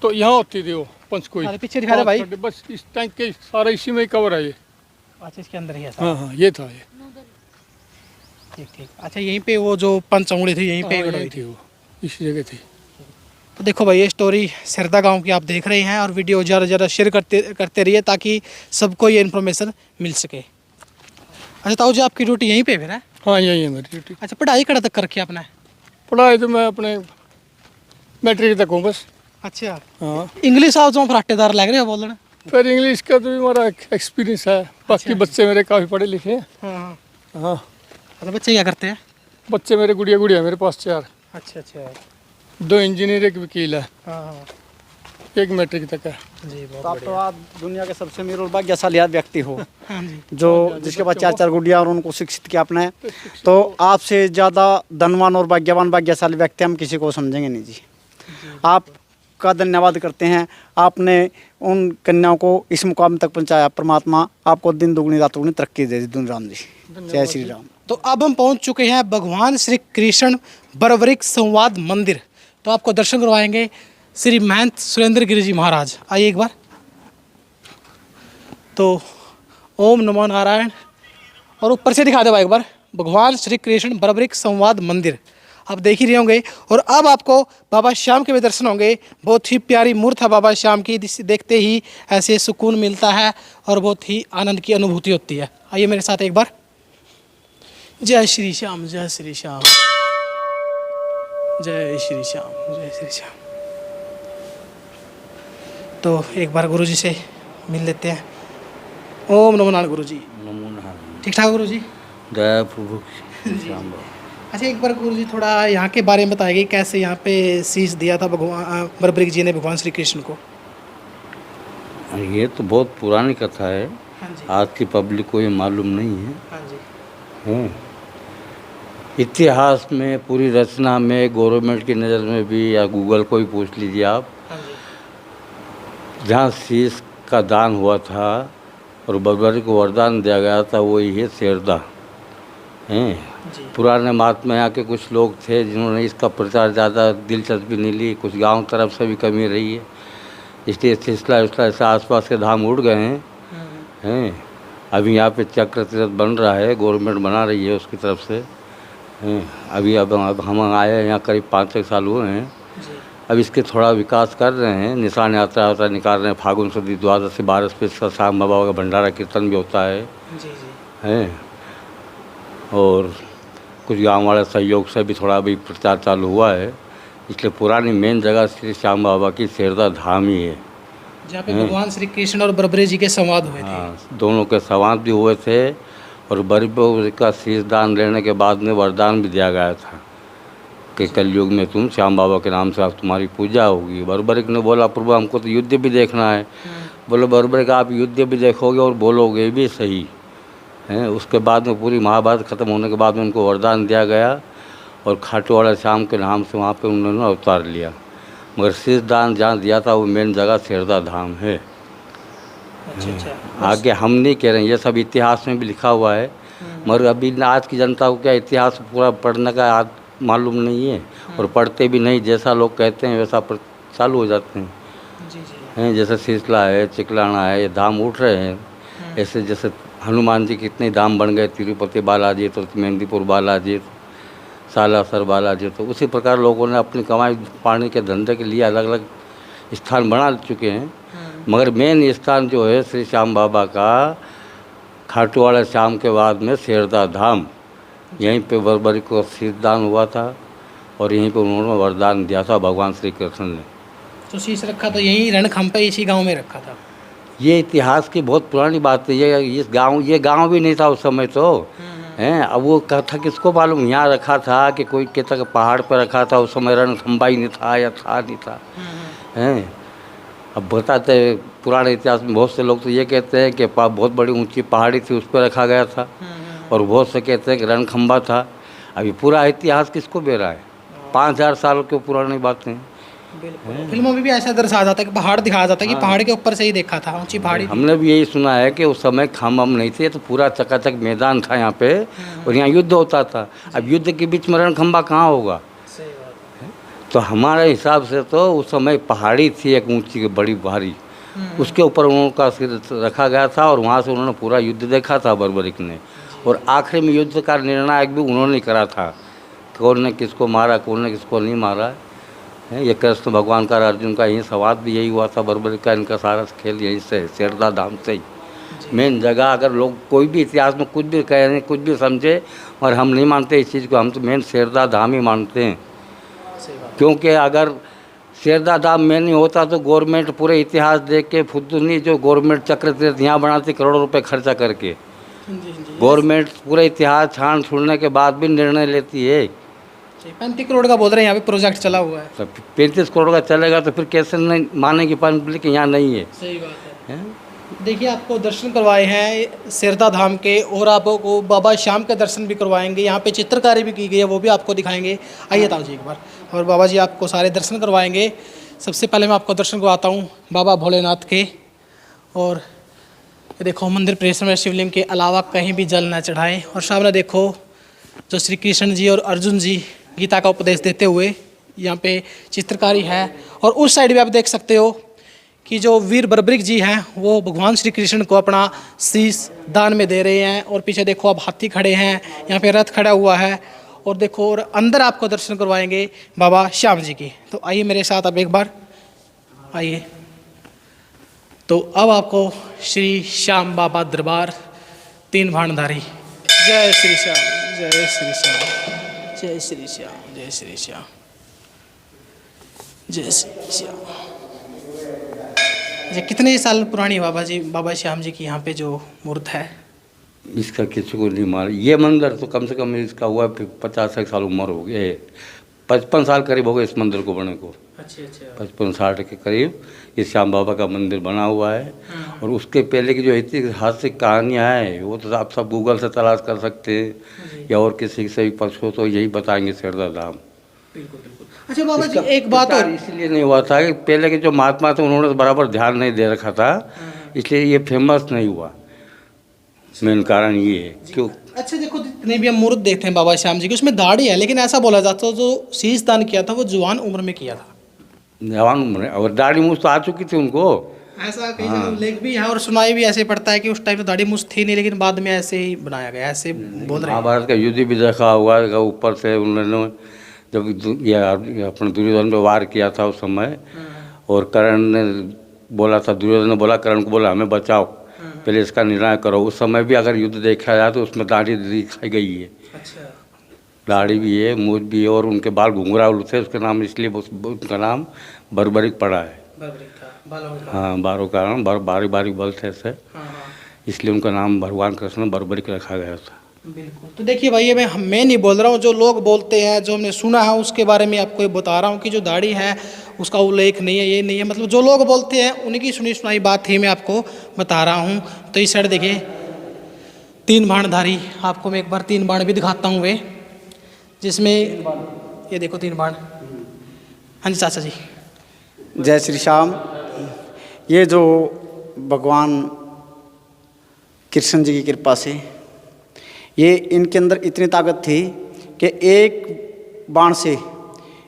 तो यहाँ होती थी वो पंचकुई। अरे पीछे दिखा दे भाई। बस इस टैंक के सारा इसी में ही कवर है ये। अच्छा, इसके अंदर ही है। हाँ हाँ ये था ये। ठीक ठीक। अच्छा, यहीं पे वो जो पंचौड़ी थी यहीं पे हाँ, गड़ोई यही थी। थी वो, इसी जगह थी। तो देखो भाई, ये स्टोरी सिरदा गांव की आप देख रहे हैं, और वीडियो ज़्यादा से ज़्यादा शेयर करते रहिए ताकि सबको ये इन्फॉर्मेशन मिल सके। अच्छा ताऊ जी, आपकी ड्यूटी यहीं पे फिर है? हाँ यही है मेरी ड्यूटी। अच्छा, पढ़ाई कड़ा तक कर रखी आपने? पढ़ाई तो मैं अपने मैट्रिक तक हूँ बस। अच्छा। हाँ, इंग्लिश आप जो फराटेदार लग रहे हो बोलना। फिर इंग्लिश का तो भी हमारा एक्सपीरियंस है। बाकी बच्चे मेरे काफ़ी पढ़े लिखे हैं। हाँ। हाँ, अच्छा, बच्चे क्या करते हैं? बच्चे मेरे गुड़िया गुड़िया मेरे पास 4। अच्छा अच्छा। 2 इंजीनियर, 1 वकील है, हाँ हाँ 1 मैट्रिक तक है। जी, बहुत तो आप बढ़िया। आप दुनिया के सबसे अमीर और भाग्यशाली व्यक्ति हो, हाँ जी। जो जिसके पास 4-4 गुड़िया और उनको शिक्षित किया आपने। तो आपसे ज़्यादा धनवान और भाग्यवान भाग्यशाली व्यक्ति हम किसी को समझेंगे नहीं जी। आपका धन्यवाद करते हैं, आपने उन कन्याओं को इस मुकाम तक पहुंचाया। परमात्मा आपको दिन दुगनी रात दुगनी तरक्की दे दी। राम जी, जय श्री राम। तो अब हम पहुंच चुके हैं भगवान श्री कृष्ण बर्बरिक संवाद मंदिर। तो आपको दर्शन करवाएंगे श्री महंत सुरेंद्र गिरी जी महाराज। आइए एक बार। तो ओम नमो नारायण, और ऊपर से दिखा दे भाई एक बार, भगवान श्री कृष्ण बर्बरिक संवाद मंदिर आप देख ही रहे होंगे। और अब आपको बाबा श्याम के भी दर्शन होंगे। बहुत ही प्यारी मूर्त है बाबा श्याम की, देखते ही ऐसे सुकून मिलता है और बहुत ही आनंद की अनुभूति होती है। आइए मेरे साथ एक बार। जय श्री श्याम, जय श्री श्याम, जय श्री श्याम, जय श्री श्याम। तो एक बार गुरुजी से मिल लेते हैं। ओम नमो नारायण गुरुजी। ठीक ठाक गुरुजी? दया प्रभु श्याम बाबा। अच्छा, एक बार गुरुजी थोड़ा यहाँ के बारे में बताइए, कैसे यहाँ पे शीश दिया था भगवान बर्बरिक जी ने भगवान श्री कृष्ण को? ये तो बहुत पुरानी कथा है, हाँ जी। आज की पब्लिक को ये मालूम नहीं है। हाँ जी। हैं। इतिहास में, पूरी रचना में, गवर्नमेंट की नज़र में भी, या गूगल को ही पूछ लीजिए आप, हाँ जी। जहाँ शीश का दान हुआ था और बर्बरिक को वरदान दिया गया था, वही है सेरदा। हैं। पुराने महात्मा यहाँ के कुछ लोग थे जिन्होंने इसका प्रचार ज़्यादा दिलचस्पी नहीं ली। कुछ गांव तरफ से भी कमी रही है, इसलिए सिलसिला से आसपास के धाम उड़ गए हैं। अभी यहाँ पे चक्र तीर्थ बन रहा है, गवर्नमेंट बना रही है उसकी तरफ से। हैं। अभी अब हम आए हैं यहाँ, करीब 5-6 साल हुए हैं। अब इसके थोड़ा विकास कर रहे हैं, निशान यात्रा निकाल रहे हैं। फागुन सुदी 12 से 12 पे इसका शाम बाबा का भंडारा कीर्तन भी होता है। जी जी। हैं। और कुछ गांव वाले सहयोग से भी थोड़ा अभी प्रचार चालू हुआ है, इसलिए पुरानी मेन जगह श्री श्याम बाबा की सेरदा धाम ही है, जहाँ पे भगवान श्री कृष्ण और बर्बरिक जी के संवाद हुए थे। हाँ, दोनों के संवाद भी हुए थे, और बर्बरिक का शीश दान लेने के बाद में वरदान भी दिया गया था कि कलयुग में तुम श्याम बाबा के नाम से आप तुम्हारी पूजा होगी। बर्बरिक ने बोला, प्रभु हमको तो युद्ध भी देखना है। बोले, बर्बरिक आप युद्ध भी देखोगे और बोलोगे भी सही हैं। उसके बाद में पूरी महाभारत ख़त्म होने के बाद में उनको वरदान दिया गया, और खाटू वाला श्याम के नाम से वहाँ पे उन्होंने अवतार लिया। मगर शीश दान जहाँ दिया था वो मेन जगह सेरदा धाम है। अच्छा अच्छा। आगे हम नहीं कह रहे हैं, ये सब इतिहास में भी लिखा हुआ है, मगर अभी आज की जनता को क्या इतिहास पूरा पढ़ने का मालूम नहीं है, और पढ़ते भी नहीं। जैसा लोग कहते हैं वैसा चालू हो जाते हैं। हैं जैसे शीतला है, चिकलाना है, ये धाम उठ रहे हैं। ऐसे जैसे हनुमान जी कितने धाम बन गए, तिरुपति बालाजी, तो मेहंदीपुर बालाजी, सालासर बालाजी, तो उसी प्रकार लोगों ने अपनी कमाई पानी के धंधे के लिए अलग अलग स्थान बना चुके हैं। मगर मेन स्थान जो है श्री श्याम बाबा का, खाटू वाला श्याम के बाद में शेरदा धाम, यहीं पे बर्बरी को शीशदान हुआ था और यहीं पे उन्होंने वरदान दिया था भगवान श्री कृष्ण ने। तो शीश रखा तो यहीं रणखंभे इसी गांव में रखा था। ये इतिहास की बहुत पुरानी बात है। ये गांव भी नहीं था उस समय तो, हैं। अब वो कथा किसको मालूम, यहाँ रखा था कि कोई कहता कि पहाड़ पर रखा था, उस समय रणखंभा ही नहीं था या था नहीं था, हैं। अब बताते पुराने इतिहास में बहुत से लोग तो ये कहते हैं कि बहुत बड़ी ऊंची पहाड़ी थी, उस पर रखा गया था, और बहुत से कहते हैं कि रणखंभा था। अभी पूरा इतिहास किसको दे रहा है, 5000 साल के पुरानी बातें। फिल्मों में भी ऐसा दर्शाया जाता है कि पहाड़ दिखाया जाता है कि पहाड़ के ऊपर से ही देखा था, ऊंची पहाड़ी। हमने भी यही सुना है कि उस समय खम नहीं थे, तो पूरा चकाचक मैदान था यहाँ पे, और यहाँ युद्ध होता था। अब युद्ध के बीच में रणखंभा कहाँ होगा। तो हमारे हिसाब से तो उस समय पहाड़ी थी एक ऊंची बड़ी भारी, उसके ऊपर उनका सिर रखा गया था, और वहाँ से उन्होंने पूरा युद्ध देखा था बर्बरिक ने। और आखिरी में युद्ध का निर्णायक भी उन्होंने करा था, कौन ने किसको मारा, कौन ने किसको नहीं मारा है। ये कृष्ण भगवान का, अर्जुन का यही संवाद भी यही हुआ था बर्बरिक का। इनका सारा खेल यहीं से, शेरदा धाम से ही मेन जगह। अगर लोग कोई भी इतिहास में कुछ भी कह रहे हैं, कुछ भी समझे, और हम नहीं मानते इस चीज़ को, हम तो मेन शेरदा धाम ही मानते हैं। क्योंकि अगर शेरदा धाम में नहीं होता तो गवर्नमेंट पूरे इतिहास देख के फुद्दुनी जो गवर्नमेंट चक्र तीर्थ यहाँ बनाती करोड़ों रुपए खर्चा करके, गवर्नमेंट पूरे इतिहास छान छुड़ने के बाद भी निर्णय लेती है। 35 करोड़ का बोल रहे हैं यहाँ पे प्रोजेक्ट चला हुआ है। तो 35 करोड़ का चलेगा तो फिर कैसे नहीं मानेगी पब्लिक यहाँ नहीं है। सही बात है। देखिए आपको दर्शन करवाए हैं शेरदा धाम के, और आपको बाबा श्याम के दर्शन भी करवाएंगे। यहाँ पे चित्रकारी भी की गई है, वो भी आपको दिखाएंगे। आइए ताऊ जी एक बार, और बाबा जी आपको सारे दर्शन करवाएंगे। सबसे पहले मैं आपको दर्शन करवाता हूँ बाबा भोलेनाथ के। और ये देखो मंदिर परिसर में शिवलिंग के अलावा कहीं भी जल न चढ़ाएं। और सामने देखो जो श्री कृष्ण जी और अर्जुन जी गीता का उपदेश देते हुए यहाँ पे चित्रकारी है। और उस साइड भी आप देख सकते हो कि जो वीर बर्बरिक जी हैं वो भगवान श्री कृष्ण को अपना शीश दान में दे रहे हैं। और पीछे देखो अब हाथी खड़े हैं, यहाँ पे रथ खड़ा हुआ है। और देखो और अंदर आपको दर्शन करवाएंगे बाबा श्याम जी की। तो आइए मेरे साथ अब एक बार आइए। तो अब आपको श्री श्याम बाबा दरबार तीन भांडारी। जय श्री श्याम, जय श्री श्याम, जय श्री श्याम, जय श्री श्याम, जय श्री श्याम। ये कितने साल पुरानी बाबा जी, बाबा श्याम जी की यहाँ पे जो मूर्त है? इसका किसी को नहीं मालूम। ये मंदिर तो कम से कम इसका हुआ 50 साल उम्र हो गई, 55 साल करीब हो गए इस मंदिर को बने को। अच्छा अच्छा। 55-60 के करीब ये श्याम बाबा का मंदिर बना हुआ है। और उसके पहले की जो ऐतिहासिक कहानियाँ हैं वो तो आप सब गूगल से तलाश कर सकते हैं, या और किसी से भी पूछो तो यही बताएंगे शेरदा धाम। बिल्कुल बिल्कुल। अच्छा बाबा जी एक बात और, इसलिए नहीं हुआ था कि पहले के जो महात्मा थे उन्होंने तो बराबर ध्यान नहीं दे रखा था, इसलिए ये फेमस नहीं हुआ। मेन कारण ये है क्यों। अच्छा देखो जितने भी हम मूर्त देखते हैं बाबा श्याम जी की उसमें दाढ़ी है, लेकिन ऐसा बोला जाता है जो शीश दान किया था वो जवान उम्र में किया था। जवान उम्र में, और दाढ़ी मूछ तो आ चुकी थी उनको। ऐसा कई जगह लेख भी है और सुनाई भी ऐसे पड़ता है कि उस टाइम तो दाढ़ी मूछ थी नहीं, लेकिन बाद में ऐसे ही बनाया गया, ऐसे बोल रहे हैं। महाभारत का युद्ध भी देखा हुआ है, ऊपर से उन्होंने जब ये अपने दुर्योधन पे वार किया था उस समय, और कर्ण ने बोला था, दुर्योधन ने बोला कर्ण को, बोला हमें बचाओ, पहले इसका निर्णय करो। उस समय भी अगर युद्ध देखा जाए तो उसमें दाढ़ी दिखाई गई है। अच्छा। दाढ़ी भी है, मूछ भी है, और उनके बाल घुंघरालू थे, उसके नाम इसलिए उनका नाम बर्बरिक पड़ा है। हाँ, बारों का नाम बारी बारी बल थे ऐसे, इसलिए उनका नाम भगवान कृष्ण बर्बरिक रखा गया था। बिल्कुल। तो देखिए भाई मैं नहीं बोल रहा हूँ, जो लोग बोलते हैं, जो हमने सुना है उसके बारे में आपको ये बता रहा हूँ कि जो दाढ़ी है उसका उल्लेख नहीं है, ये नहीं है, मतलब जो लोग बोलते हैं उनकी सुनी सुनाई बात ही मैं आपको बता रहा हूँ। तो इस साइड देखिए तीन बाणधारी, आपको मैं एक बार तीन बाण भी दिखाता हूँ वे, जिसमें ये देखो तीन बाण। हाँ जी चाचा जी। जय श्री श्याम। ये जो भगवान कृष्ण जी की कृपा से ये इनके अंदर इतनी ताकत थी कि एक बाण से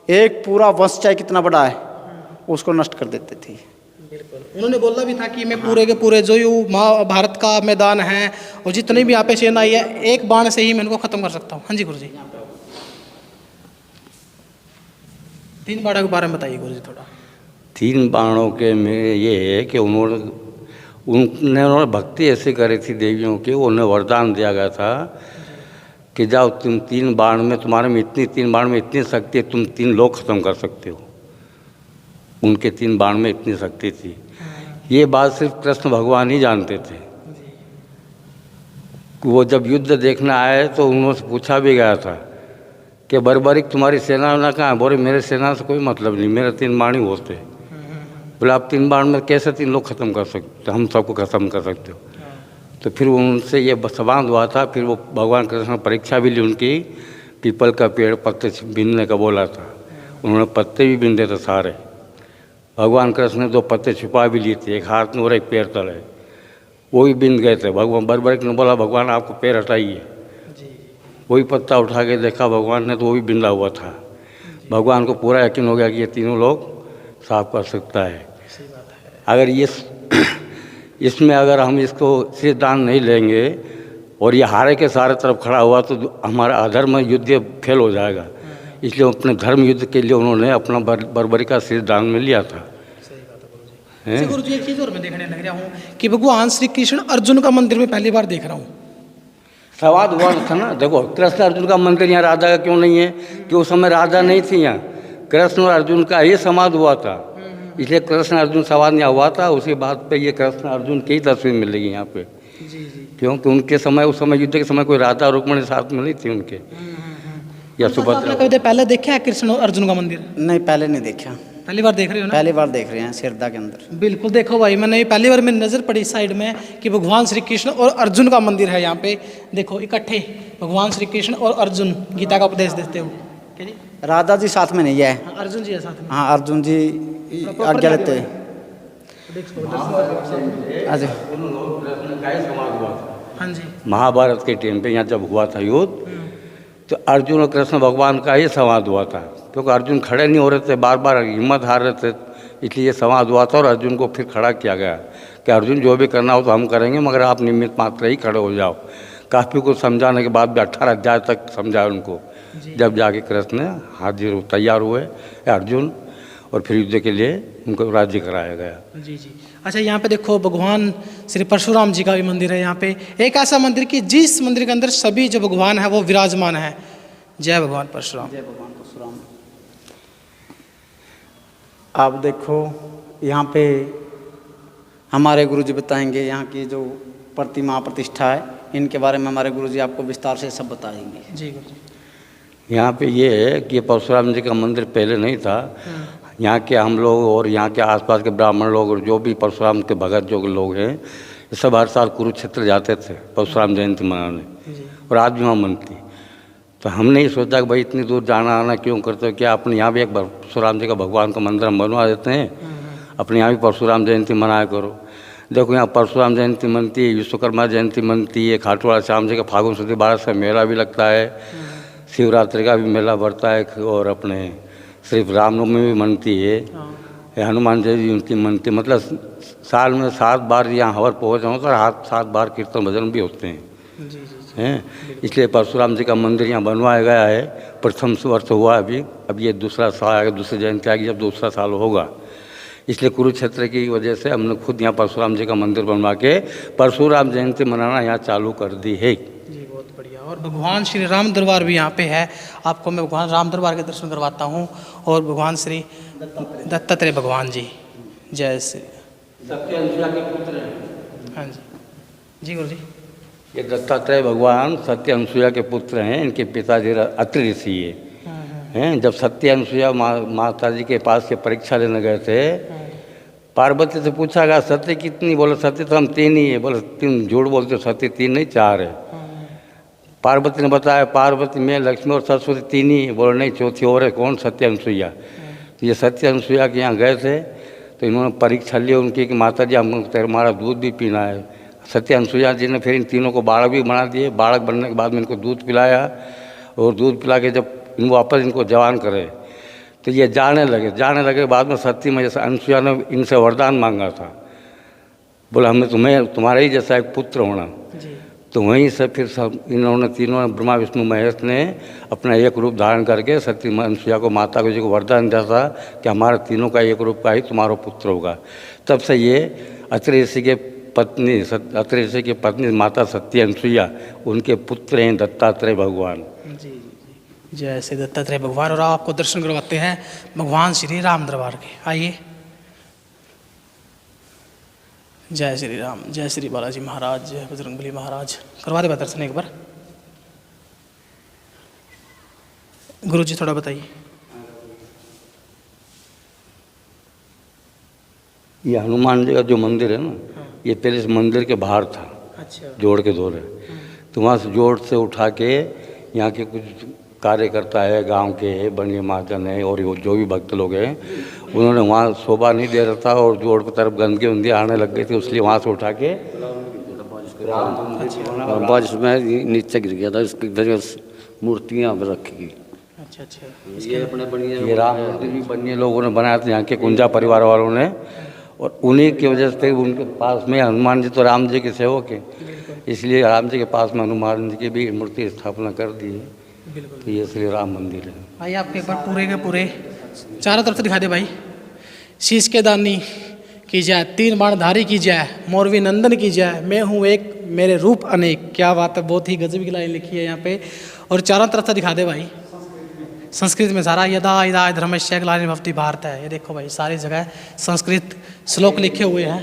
एक पूरा वंश चाहे कितना बड़ा है उसको नष्ट कर देते थे। बिल्कुल, उन्होंने बोला भी था कि मैं पूरे के पूरे जो ये महाभारत का मैदान है और जितनी भी यहाँ पे सेना आई है, एक बाण से ही मैं इनको खत्म कर सकता हूँ। हाँ जी गुरु जी, 3 बाणों के बारे में बताइए गुरु जी थोड़ा। 3 बाणों के में ये है कि उन्होंने भक्ति ऐसी करी थी देवियों की, उन्हें वरदान दिया गया था कि जाओ तुम 3 बाण में, तुम्हारे में इतनी 3 बाण में इतनी शक्ति है, तुम 3 लोग खत्म कर सकते हो। उनके 3 बाण में इतनी शक्ति थी। ये बात सिर्फ कृष्ण भगवान ही जानते थे। वो जब युद्ध देखने आए तो उन्होंने पूछा भी गया था कि बर्बरिक तुम्हारी सेना ना कहाँ है? बोले मेरे सेना से कोई मतलब नहीं, मेरे 3 बाण ही होते। बोले आप 3 बाण में कैसे 3 लोग खत्म कर सकते, हम सबको खत्म कर सकते हो? तो फिर उनसे ये संवाद हुआ था। फिर वो भगवान कृष्ण परीक्षा भी ली उनकी, पीपल का पेड़ पत्ते बीनने का बोला था, उन्होंने पत्ते भी बीन थे सारे। भगवान कृष्ण ने 2 पत्ते छुपा भी लिए थे, एक हाथ में और एक पैर तले, वो भी बिन गए थे। भगवान बर्बरिक ने बोला भगवान आपको पैर हटाइए, वही पत्ता उठा के देखा भगवान ने तो वो भी बिंदा हुआ था। भगवान को पूरा यकीन हो गया कि ये 3 लोग साफ कर सकता है। अगर इसमें अगर हम इसको सिर दान नहीं लेंगे और ये हारे के सारे तरफ खड़ा हुआ तो हमारा अधर्म युद्ध फेल हो जाएगा। इसलिए अपने धर्म युद्ध के लिए उन्होंने अपना बर्बरी का सिर दान में लिया था। गुरु जी एक चीज़ और मैं देखने लग रहा हूँ कि भगवान श्री कृष्ण अर्जुन का मंदिर में पहली बार देख रहा हूँ। सवाद हुआ था ना, देखो कृष्ण अर्जुन का मंदिर यहाँ राधा का क्यों नहीं है कि उस समय राधा नहीं थी यहाँ, कृष्ण और अर्जुन का ही संवाद हुआ था, इसलिए कृष्ण अर्जुन संवाद यहाँ हुआ था। उसी बात पे ये कृष्ण अर्जुन की ही तस्वीर मिलेगी यहाँ पे। क्योंकि उनके समय, उस समय युद्ध के समय कोई राधा रुक्मिणी साथ में नहीं थी उनके, या सुभद्रा। कभी पहले देखा है कृष्ण और अर्जुन का मंदिर? नहीं, पहले नहीं देखा। पहली बार देख रहे हो ना? पहली बार देख रहे हैं सिरदा के अंदर। बिल्कुल, देखो भाई मैंने पहली बार मेरी नज़र पड़ी साइड में कि भगवान श्री कृष्ण और अर्जुन का मंदिर है यहाँ पे। देखो इकट्ठे भगवान श्री कृष्ण और अर्जुन गीता का उपदेश देते हो। क्या जी? राधा जी साथ में नहीं है। हाँ, अर्जुन जी है साथ में। हाँ, अर्जुन जी आज्ञा लेते हैं। हाँ जी, महाभारत के टाइम पे यहाँ जब हुआ था युद्ध, तो अर्जुन और कृष्ण भगवान का ही संवाद हुआ था। क्योंकि अर्जुन खड़े नहीं हो रहे थे, बार बार हिम्मत हार रहे थे, इसलिए ये संवाद हुआ था। और अर्जुन को फिर खड़ा किया गया कि अर्जुन जो भी करना हो तो हम करेंगे, मगर आप निमित्त मात्र ही खड़े हो जाओ। काफ़ी कुछ समझाने के बाद भी 18 अध्याय तक समझाया उनको, जब जाके कृष्ण हाजिर तैयार हुए अर्जुन, और फिर युद्ध के लिए उनको राज्य कराया गया। जी जी। अच्छा, यहाँ पे देखो भगवान श्री परशुराम जी का भी मंदिर है यहाँ पे। एक ऐसा मंदिर कि जिस मंदिर के अंदर सभी जो भगवान है वो विराजमान है। जय भगवान परशुराम। जय भगवान परशुराम। आप देखो यहाँ पे हमारे गुरुजी बताएंगे यहाँ की जो प्रतिमा प्रतिष्ठा है, इनके बारे में हमारे गुरुजी आपको विस्तार से सब बताएंगे। जी गुरुजी। यहाँ पे ये है कि परशुराम जी का मंदिर पहले नहीं था। यहाँ के हम लोग और यहाँ के आसपास के ब्राह्मण लोग और जो भी परशुराम के भगत जो लोग हैं, ये सब हर साल कुरुक्षेत्र जाते थे परशुराम जयंती मनाने, और आज भी वहाँ मनती। तो हमने ये सोचा कि भाई इतनी दूर जाना आना क्यों करते हो, क्या अपने यहाँ भी एक परशुराम जी का भगवान का मंदिर हम बनवा देते हैं, अपने यहाँ भी परशुराम जयंती मनाया करो। देखो यहाँ परशुराम जयंती मनती है, विश्वकर्मा जयंती मनती है, खाटूवाला श्याम जी का फागुन सुदी 12 का मेला भी लगता है, शिवरात्रि का भी मेला बढ़ता है, और अपने सिर्फ रामनवमी भी मनती है, हनुमान जयंती उनकी मनती। मतलब साल में 7 बार यहाँ हवर पहुँच होता है, 7 बार कीर्तन भजन भी होते हैं। हैं, इसलिए परशुराम जी का मंदिर यहाँ बनवाया गया है। प्रथम वर्ष हुआ अभी, अब ये दूसरा साल आएगा, दूसरी जयंती आएगी जब दूसरा साल होगा। इसलिए कुरुक्षेत्र की वजह से हमने खुद यहाँ परशुराम जी का मंदिर बनवा के परशुराम जयंती मनाना यहाँ चालू कर दी है। जी, बहुत बढ़िया। और भगवान श्री राम दरबार भी यहाँ पे है। आपको मैं भगवान राम दरबार के दर्शन करवाता हूँ, और भगवान श्री दत्तात्रेय भगवान जी। जय श्री। के पुत्र हैं। हाँ जी, जी गुरु जी। ये दत्तात्रेय भगवान सत्य अनुसुईया के पुत्र हैं। इनके पिताजी अत्रि ऋषि हैं। जब सत्य अनुसुईया माता जी के पास के परीक्षा लेने गए थे, पार्वती से पूछा गया सत्य कितनी, बोले सत्य तो हम 3 ही है। बोले 3 झूठ बोलते, सत्य 3 नहीं 4 है। पार्वती ने बताया पार्वती में लक्ष्मी और सरस्वती 3 ही है। बोले नहीं, चौथी और है, कौन? सत्य अनुसुईया। तो ये सत्य अनुसुईया के यहाँ गए थे, तो इन्होंने परीक्षा ली उनकी कि माता जी हमको हमारा दूध भी पीना है। सत्य अनुसुईया जी ने फिर इन तीनों को बालक भी बना दिए। बालक बनने के बाद में इनको दूध पिलाया, और दूध पिला के जब इन वापस इनको जवान करे, तो ये जाने लगे बाद में सती में जैसे अनसुईया ने इनसे वरदान मांगा था, बोला हमें तुम्हारे ही जैसा एक पुत्र होना। तो वहीं से फिर सब इन्होंने तीनों ब्रह्मा विष्णु महेश ने अपना एक रूप धारण करके सती अनसुईया को माता जी को वरदान दिया था कि हमारे तीनों का एक रूप का ही तुम्हारा पुत्र होगा। तब से ये अत्रि ऋषि की पत्नी माता सती अनसुईया उनके पुत्र हैं दत्तात्रेय भगवान। जी जय श्री दत्तात्रेय भगवान। और आपको दर्शन करवाते हैं भगवान श्री राम दरबार के, आइए। जय श्री राम, जय श्री बालाजी महाराज, जय बजरंगबली महाराज। करवा दे दर्शन एक बार। गुरु जी थोड़ा बताइए। ये हनुमान जी का जो मंदिर है ना, ये पहले इस मंदिर के बाहर था। अच्छा। जोड़ के दौरे, तो वहाँ से जोड़ से उठा के यहाँ के कुछ कार्यकर्ता है, गांव के है, बनिए महाजन है और जो भी भक्त लोग हैं, उन्होंने वहाँ शोभा नहीं दे रहा था और जोड़ की तरफ गंदगी उंदी आने लग गई थी, इसलिए वहाँ से उठा के बारिश में नीचे गिर गया था, इसकी वजह से मूर्तियाँ रखी गई। अच्छा अच्छा। ये राम मंदिर भी बनिए लोगों ने बनाया था, यहाँ के कुंजा परिवार वालों ने, और उन्हीं की वजह से उनके पास में हनुमान जी तो राम जी के सेवक है, इसलिए राम जी के पास में हनुमान जी की भी मूर्ति स्थापना कर दी है। तो ये श्री राम मंदिर है। भाई आपके एक बार पूरे के पूरे चारों तरफ से दिखा दे भाई। शीश के दानी की जाए, तीन बाणधारी की जाए, मोरवी नंदन की जाए, मैं हूँ एक मेरे रूप अनेक। क्या बात है, बहुत ही गजब की लाइन लिखी है यहाँ पे। और चारों तरफ से दिखा दे भाई, संस्कृत में सारा यदा यदा धर्मस्य ग्लानि भवति भारत है। ये देखो भाई सारी जगह संस्कृत श्लोक लिखे हुए हैं।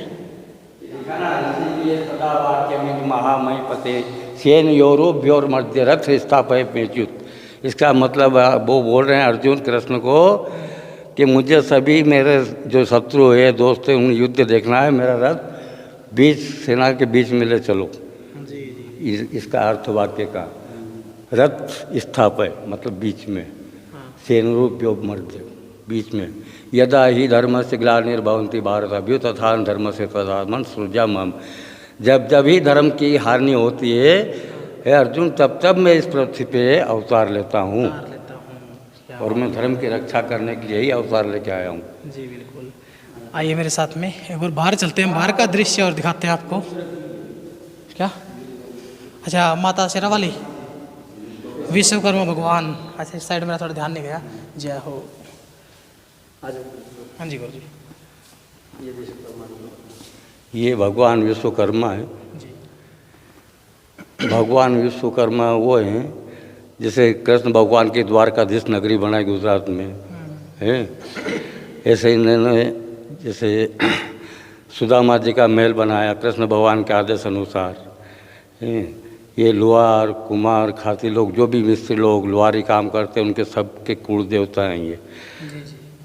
महामहिपते सेन योरोभ्योर मध्य रथ स्थापय पेच्युत। इसका मतलब वो बोल रहे हैं अर्जुन कृष्ण को कि मुझे सभी मेरे जो शत्रु है, दोस्त है, उन युद्ध देखना है, मेरा रथ बीच सेना के बीच में ले चलो। इसका अर्थ वाक्य का रथ स्थापय मतलब बीच में, सेनरूप्यो मध्य बीच में। यदा ही धर्म से ग्लानिर्भवन्ति भारत अभ्युत्थान धर्म से तदात्मन सृजाम्यहम्। जब ही धर्म की हानि होती है हे अर्जुन, तब मैं इस पृथ्वी पे अवतार लेता हूँ और मैं धर्म की रक्षा करने के लिए ही अवतार लेके आया हूँ। जी बिल्कुल। आइए मेरे साथ में एक बार बाहर चलते हैं, बाहर का दृश्य और दिखाते हैं आपको। क्या? अच्छा, माता शेरा वाली विश्वकर्मा भगवान। अच्छा, इस साइड मेरा थोड़ा ध्यान नहीं गया। जय हो। हाँ जी गुरु जी। ये भगवान विश्वकर्मा है। भगवान विश्वकर्मा वो हैं जैसे कृष्ण भगवान की द्वारकाधीश नगरी बनाई गुजरात में है, ऐसे इन्होंने जैसे सुदामा जी का महल बनाया कृष्ण भगवान के आदेश अनुसार है। ये लोहार कुमार खाती लोग जो भी मिस्त्री लोग लोहारी काम करते हैं उनके सबके कुल देवता हैं। ये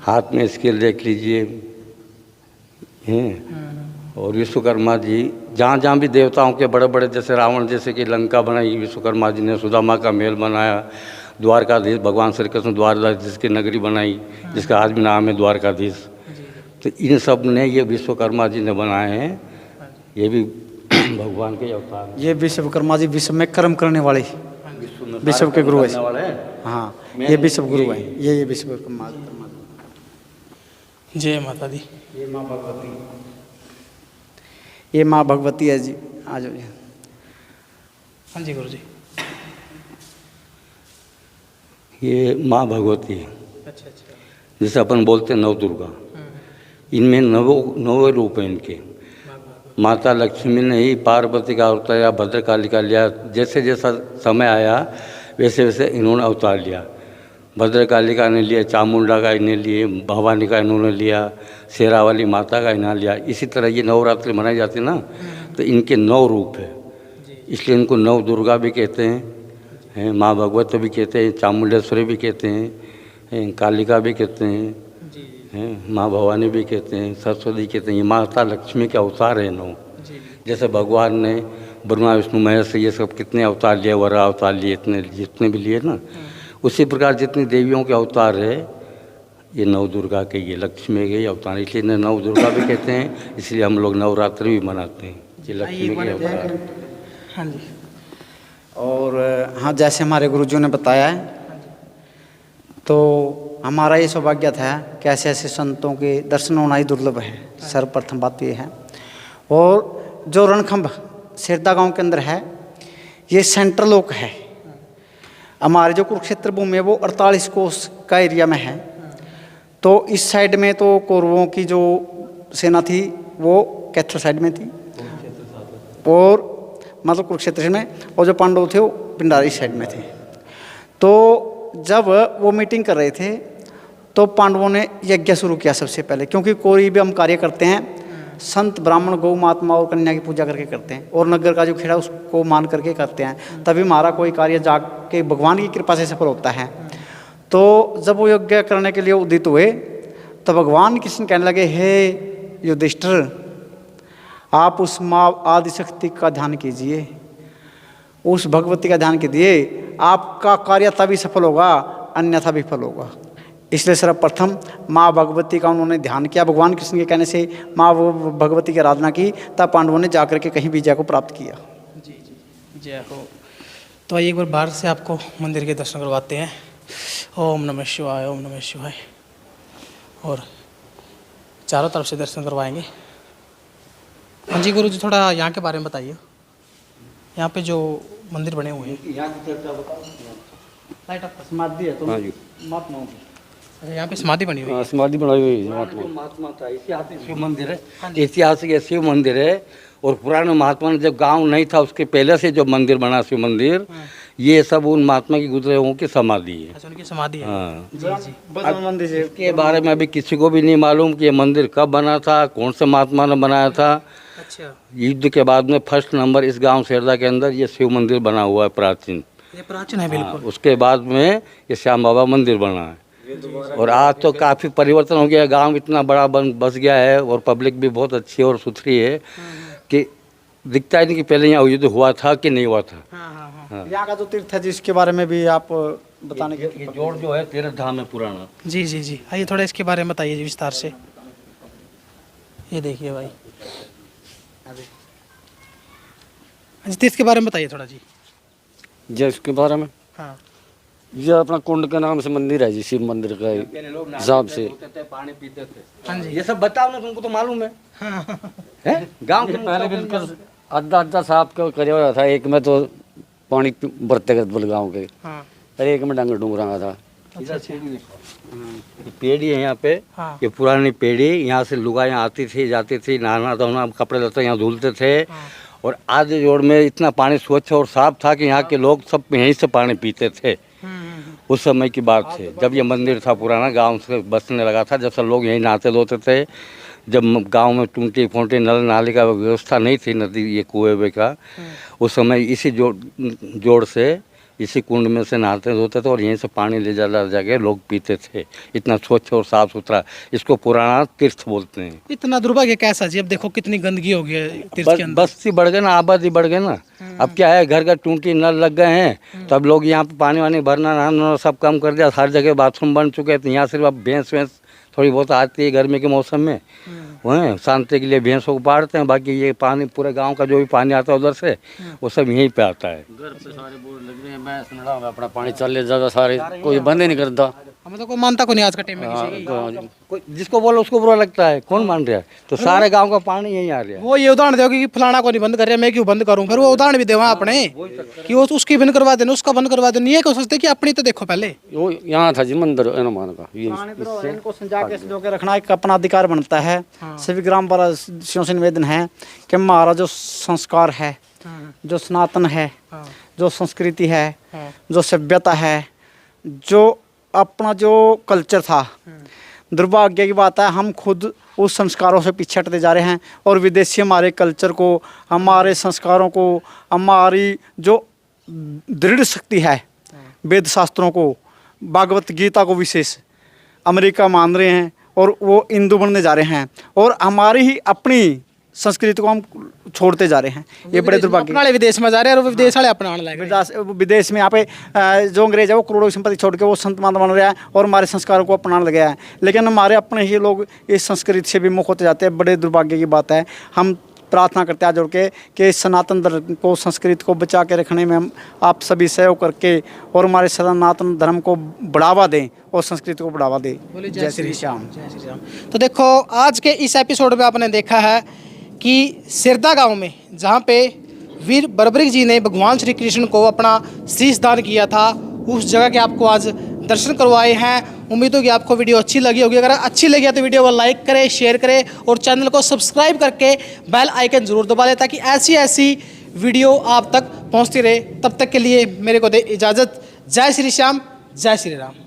हाथ में स्केल देख लीजिए हैं। और विश्वकर्मा जी जहाँ जहाँ भी देवताओं के बड़े बड़े जैसे रावण जैसे कि लंका बनाई विश्वकर्मा जी ने, सुदामा का महल बनाया, द्वारकाधीश भगवान श्री कृष्ण द्वारकाधीश की नगरी बनाई जिसका आज भी नाम है द्वारकाधीश। तो इन सब ने ये विश्वकर्मा जी ने बनाए हैं। ये भी भगवान के अवतार हैं। ये विश्वकर्मा जी विश्व में कर्म करने वाले, विश्व के गुरु है। हाँ, ये विश्व गुरु है। ये विश्वकर्मा। जय माता दी। ये माँ भगवती, ये माँ भगवती है जी। आ जाओ जी। हाँ जी गुरु जी। ये माँ भगवती है। अच्छा अच्छा। जैसे अपन बोलते हैं नव दुर्गा, इनमें नवो रूप है इनके। माता लक्ष्मी ने ही पार्वती का अवतार या भद्रकाली का लिया। जैसे जैसा समय आया वैसे वैसे इन्होंने अवतार लिया। भद्रकाली का इन्हें लिया, चामुंडा का इन्हें लिए, भवानी का इन्होंने लिया, शेरावाली माता का इन्हें लिया। इसी तरह ये नवरात्रि मनाई जाती है ना, तो इनके 9 रूप है, इसलिए इनको नव दुर्गा भी कहते हैं, माँ भगवती भी कहते हैं, चामुंडेश्वरी भी कहते हैं, कालिका भी कहते हैं, माँ भवानी भी कहते हैं, सरस्वती कहते हैं। ये माता लक्ष्मी के अवतार है 9। जैसे भगवान ने ब्रह्मा विष्णु महेश से ये सब कितने अवतार लिए, वरा अवतार लिए, इतने जितने भी लिए ना, उसी प्रकार जितनी देवियों के अवतार है ये नव दुर्गा के, ये लक्ष्मी के अवतार, इसलिए इन्हें नव दुर्गा भी कहते हैं। इसलिए हम लोग नवरात्रि भी मनाते हैं, ये लक्ष्मी के अवतार। हाँ जी। और हाँ, जैसे हमारे गुरुजियों ने बताया है, तो हमारा ये सौभाग्य था कि ऐसे ऐसे संतों के दर्शन होना ही दुर्लभ है, सर्वप्रथम बात ये है। और जो रणखंभ सेरदा गांव के अंदर है, ये सेंट्रल लोक है। हमारे जो कुरुक्षेत्र भूमि है वो 48 कोस का एरिया में है। तो इस साइड में तो कौरवों की जो सेना थी वो कैथल साइड में थी, और मतलब कुरुक्षेत्र में, और जो पांडव थे वो पिंडारी साइड में थे। तो जब वो मीटिंग कर रहे थे तो पांडवों ने यज्ञ शुरू किया सबसे पहले, क्योंकि कोई भी हम कार्य करते हैं संत ब्राह्मण गौ महात्मा और कन्या की पूजा करके करते हैं, और नगर का जो खेड़ा उसको मान करके करते हैं, तभी हमारा कोई कार्य जाग के भगवान की कृपा से सफल होता है। तो जब वो यज्ञ करने के लिए उदित हुए तो भगवान कृष्ण कहने लगे, हे युधिष्ठिर, आप उस माँ आदिशक्ति का ध्यान कीजिए, उस भगवती का ध्यान कीजिए, आपका कार्य तभी सफल होगा, अन्यथा विफल होगा। इसलिए सर्वप्रथम माँ भगवती का उन्होंने ध्यान किया, भगवान कृष्ण के कहने से माँ भगवती की आराधना की, तब पांडवों ने जाकर के कहीं विजय को प्राप्त किया। जी जी जय हो। तो आइए एक बार बाहर से आपको मंदिर के दर्शन करवाते हैं। ओम नमः शिवाय, ओम नमः शिवाय। और चारों तरफ से दर्शन करवाएंगे। हाँ जी गुरु जी, थोड़ा यहाँ के बारे में बताइए, यहाँ पे जो मंदिर बने हुए हैं। लाइट ऑफ समाधि है तो हाँ जी, महात्माओं की। अच्छा, यहाँ पे समाधि बनी हुई है। समाधि बनाई हुई है महात्मा था। ऐतिहासिक शिव मंदिर है, ऐतिहासिक शिव मंदिर है। और पुराने महात्मा ने जब गांव नहीं था उसके पहले से जो मंदिर बना शिव मंदिर, ये सब उन महात्मा की गुजरे हुओं की समाधि है। अच्छा, उनकी समाधि है। हाँ, जी जी। मंदिर से इसके बारे में अभी किसी को भी नहीं मालूम कि ये मंदिर कब बना था, कौन से महात्मा ने बनाया था। अच्छा, युद्ध के बाद में फर्स्ट नंबर इस गांव सेरदा के अंदर ये शिव मंदिर बना हुआ है प्राचीन। ये प्राचीन है बिल्कुल। उसके बाद में ये श्याम बाबा मंदिर बना है। और आज तो काफ़ी परिवर्तन हो गया, गांव इतना बड़ा बस गया है और पब्लिक भी बहुत अच्छी और सुथरी है कि दिखता ही नहीं कि पहले यहाँ युद्ध हुआ था कि नहीं हुआ था। हाँ। यहाँ का जो तीर्थ है जिसके बारे में भी आप बताने के। ये जोड़ जो है 13 धाम है पुराना। जी जी जी, आइए थोड़ा इसके बारे में बताइए जी विस्तार से। ये देखिए भाई, जी तीर्थ के बारे में बताइए थोड़ा जी। जी इसके बारे में, हाँ ये अपना कुंड के नाम से मंदिर है जी, शिव मंदिर का हिसाब से। पानी पीते थे। हाँ जी। ये सब बताओ ना, तुमको तो मालूम है। हैं? गांव के पहले बिल्कुल आधा साफ का करया हुआ था, एक में तो पानी बरते गए गाँव के, हाँ। और एक में डंगर डूंग रहा था। ये पेड़ी है यहाँ पे। हाँ। ये पुरानी पेड़ी, यहाँ से लुगाइयाँ आती थी जाती थी, नहाना धोना कपड़े लत्ते यहाँ धुलते थे। और आज जोड़ में इतना पानी स्वच्छ और साफ था कि यहाँ के लोग सब यहीं से पानी पीते थे। उस समय की बात है जब ये मंदिर था पुराना, गांव से बसने लगा था, जब सब लोग यहीं नहाते धोते थे। जब गांव में टूटी फूटी नल नाली का व्यवस्था नहीं थी, नदी ये कुएं का, उस समय इसी जोड़ से इसी कुंड में से नहाते धोते थे और यहीं से पानी ले जाके लोग पीते थे। इतना स्वच्छ और साफ सुथरा, इसको पुराना तीर्थ बोलते हैं। इतना दुर्भाग्य कैसा जी, अब देखो कितनी गंदगी हो गई है तीर्थ के अंदर। बस्ती बढ़ गए ना, आबादी बढ़ गए ना। अब क्या है, घर घर टूटी नल लग गए हैं, तो अब लोग यहाँ पे पानी वानी भरना नहाना सब कम कर दिया। हर जगह बाथरूम बन चुके हैं, तो यहाँ सिर्फ अब भैंस वैंस थोड़ी बहुत आती है गर्मी के मौसम में, वह शांति के लिए भैंसों को बाढ़ते हैं। बाकी ये पानी पूरे गांव का जो भी पानी आता है उधर से, वो सब यहीं पे आता है। घर पे सारे बोर्ड लग रहे हैं, मैं सुनड़ा में अपना पानी चल ले जाएगा, सारे कोई बंद ही नहीं करता। हम तो कोई मानता को नहीं आज का टाइम में किसी की। कोई जिसको बोलो उसको बुरा लगता है, कौन मान रहा है? तो सारे गांव का पानी यहीं आ रहा है। वो ये उदाहरण दो कि फलाना को नहीं बंद कर रहा, मैं क्यों बंद करूं? फिर वो उदाहरण भी दे वहाँ अपने कि वो उसकी बंद करवा देना, उसका बंद करवा देना। ये क्यों सोचते कि अपनी तो देखो पहले। वो यहाँ था जी मंदिर हनुमान का, ये इनको संजा के संजो के रखना एक अपना अधिकार बनता है। सभी ग्राम वासियों से निवेदन है कि हमारा जो संस्कार है, जो सनातन है, जो संस्कृति है, जो सभ्यता है, जो अपना जो कल्चर था, दुर्भाग्य की बात है हम खुद उस संस्कारों से पीछे हटते जा रहे हैं और विदेशी हमारे कल्चर को, हमारे संस्कारों को, हमारी जो दृढ़ शक्ति है वेद शास्त्रों को, भागवत गीता को विशेष अमेरिका मान रहे हैं और वो हिंदू बनने जा रहे हैं और हमारी ही अपनी संस्कृति को हम छोड़ते जा रहे हैं। ये बड़े दुर्भाग्य। वाले विदेश में जा रहे हैं और विदेश वाले अपना विदेश में यहाँ पे जो अंग्रेज है वो करोड़ों की संपत्ति छोड़ के वो संत मान बन रहा है और हमारे संस्कारों को अपनाने लगे हैं। लेकिन हमारे अपने ही लोग इस संस्कृति से भी मुक्त होते जाते हैं। बड़े दुर्भाग्य की बात है। हम प्रार्थना करते हैं जोड़ के कि सनातन धर्म को, संस्कृति को बचा के रखने में हम आप सभी सहयोग करके और हमारे सनातन धर्म को बढ़ावा दें और संस्कृति को बढ़ावा दें। जय श्री श्याम। जय श्री राम। तो देखो आज के इस एपिसोड में आपने देखा है कि सिरदा गांव में जहां पे वीर बर्बरीक जी ने भगवान श्री कृष्ण को अपना शीश दान किया था, उस जगह के आपको आज दर्शन करवाए हैं। उम्मीद होगी आपको वीडियो अच्छी लगी होगी। अगर अच्छी लगी है तो वीडियो को लाइक करें, शेयर करें और चैनल को सब्सक्राइब करके बेल आइकन जरूर दबा लें ताकि ऐसी वीडियो आप तक पहुंचती रहे। तब तक के लिए मेरे को दे इजाज़त। जय श्री श्याम, जय श्री राम।